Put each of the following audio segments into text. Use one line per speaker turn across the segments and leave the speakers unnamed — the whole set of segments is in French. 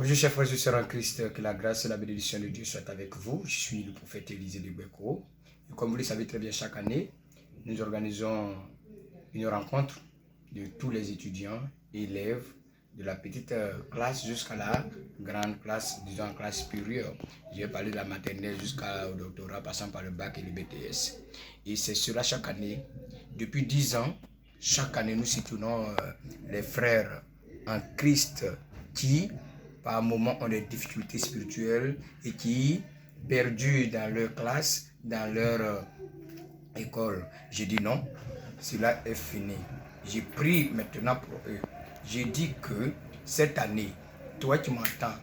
Bonjour chers frères et sœurs en Christ, que la grâce et la bénédiction de Dieu soient avec vous. Je suis le prophète Élisée de Beko. Et comme vous le savez très bien, chaque année, nous organisons une rencontre de tous les étudiants, élèves, de la petite classe jusqu'à la grande classe, disons en classe supérieure. Je vais parler de la maternelle jusqu'au doctorat, passant par le bac et le BTS. Et c'est cela chaque année. Depuis 10 ans, chaque année, nous soutenons les frères en Christ qui, par moments, ont des difficultés spirituelles et qui, perdus dans leur classe, dans leur école, j'ai dit non, cela est fini. J'ai pris maintenant pour eux. J'ai dit que cette année, toi qui m'entends,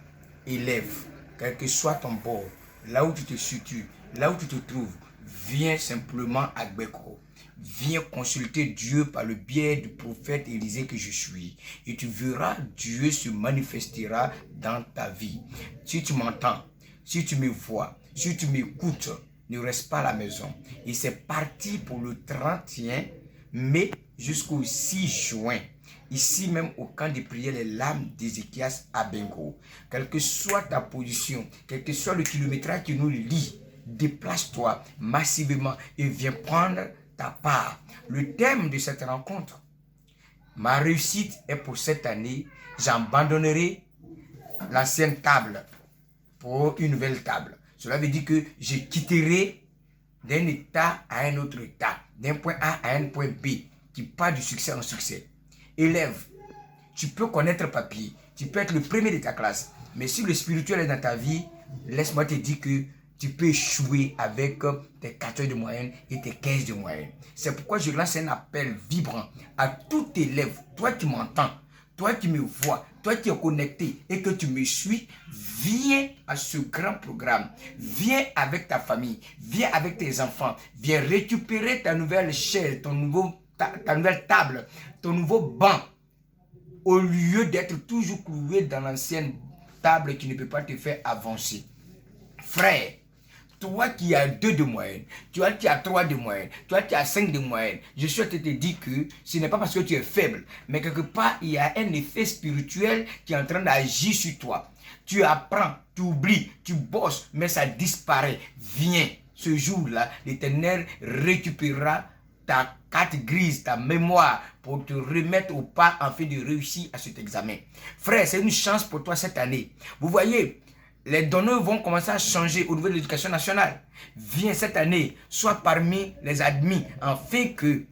élève, quel que soit ton bord, là où tu te situes, là où tu te trouves, viens simplement à Beko. Viens consulter Dieu par le biais du prophète Élisée que je suis. Et tu verras, Dieu se manifestera dans ta vie. Si tu m'entends, si tu me vois, si tu m'écoutes, ne reste pas à la maison. Et c'est parti pour le 31 mai jusqu'au 6 juin. Ici même au camp de prière, les lames d'Ézéchias à Bengo. Quelle que soit ta position, quel que soit le kilométrage qui nous lie, déplace-toi massivement et viens prendre ta part. Le thème de cette rencontre, ma réussite est pour cette année, j'abandonnerai l'ancienne table pour une nouvelle table. Cela veut dire que je quitterai d'un état à un autre état, d'un point A à un point B, qui part du succès en succès. Élève, tu peux connaître papier, tu peux être le premier de ta classe, mais si le spirituel est dans ta vie, laisse-moi te dire que tu peux échouer avec tes 14 de moyenne et tes 15 de moyenne. C'est pourquoi je lance un appel vibrant à tout élève, toi qui m'entends, toi qui me vois, toi qui es connecté et que tu me suis, viens à ce grand programme. Viens avec ta famille, viens avec tes enfants, viens récupérer ta nouvelle chaise, ta nouvelle table, ton nouveau banc, au lieu d'être toujours cloué dans l'ancienne table qui ne peut pas te faire avancer. Frère, toi qui as 2 de moyenne, toi qui as 3 de moyenne, toi qui as 5 de moyenne, je souhaite te dire que ce n'est pas parce que tu es faible, mais quelque part, il y a un effet spirituel qui est en train d'agir sur toi. Tu apprends, tu oublies, tu bosses, mais ça disparaît. Viens, ce jour-là, l'Éternel récupérera ta carte grise, ta mémoire, pour te remettre au pas afin de réussir à cet examen. Frère, c'est une chance pour toi cette année. Vous voyez, les donneurs vont commencer à changer au niveau de l'éducation nationale. Viens cette année, sois parmi les admis, afin que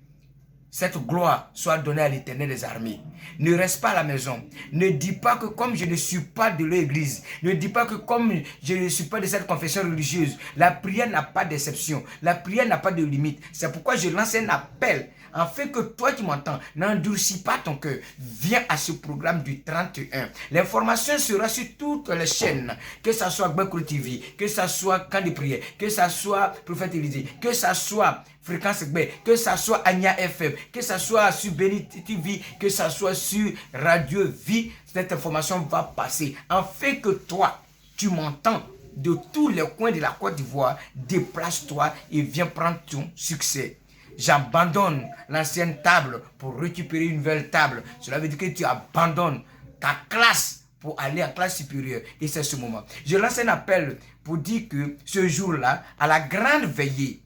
cette gloire soit donnée à l'Éternel des armées. Ne reste pas à la maison. Ne dis pas que comme je ne suis pas de l'église, ne dis pas que comme je ne suis pas de cette confession religieuse, la prière n'a pas d'exception, la prière n'a pas de limite. C'est pourquoi je lance un appel, afin que toi qui m'entends, n'endurcis pas ton cœur. Viens à ce programme du 31. L'information sera sur toutes les chaînes, que ce soit Beko TV, que ce soit Camp de prière, que ce soit Prophète Élisée, que ce soit Fréquence B, que ça soit Anya FM, que ça soit sur Béni TV, que ça soit sur Radio Vie, cette information va passer. Afin que toi, tu m'entends de tous les coins de la Côte d'Ivoire, déplace-toi et viens prendre ton succès. J'abandonne l'ancienne table pour récupérer une nouvelle table. Cela veut dire que tu abandonnes ta classe pour aller en classe supérieure. Et c'est ce moment. Je lance un appel pour dire que ce jour-là, à la grande veillée,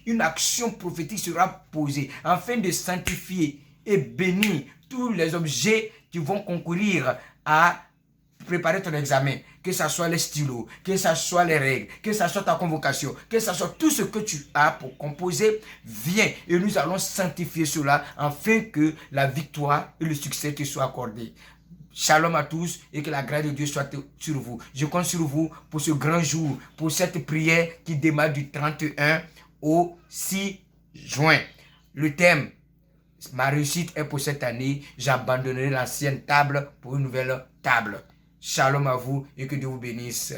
une action prophétique sera posée afin de sanctifier et bénir tous les objets qui vont concourir à préparer ton examen, que ce soit les stylos, que ce soit les règles, que ce soit ta convocation, que ce soit tout ce que tu as pour composer, viens et nous allons sanctifier cela afin que la victoire et le succès te soient accordés. Shalom à tous et que la grâce de Dieu soit sur vous. Je compte sur vous pour ce grand jour, pour cette prière qui démarre du 31 au 6 juin. Le thème, ma réussite est pour cette année, j'abandonnerai l'ancienne table pour une nouvelle table. Shalom à vous et que Dieu vous bénisse.